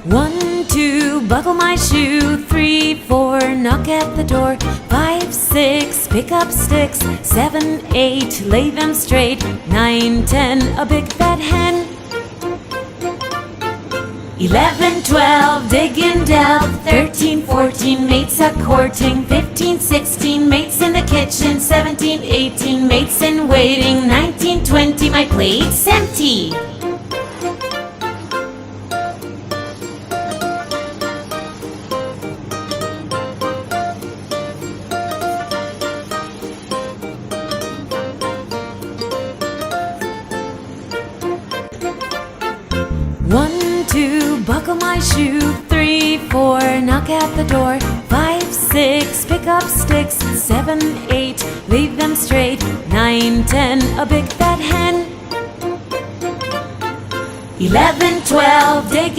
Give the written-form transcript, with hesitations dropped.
1, 2, buckle my shoe. 3, 4, knock at the door. 5, 6, pick up sticks. 7, 8, lay them straight. 9, 10, a big fat hen. 11, 12, dig and delve. 13, 14, mates a-courting. 15, 16, mates in the kitchen. 17, 18, mates in waiting. 19, 20, my plate's empty. One, 2, buckle my shoe. 3, 4, knock at the door. 5, 6, pick up sticks. 7, 8, leave them straight. 9, 10, a big fat hen. 11, 12, dig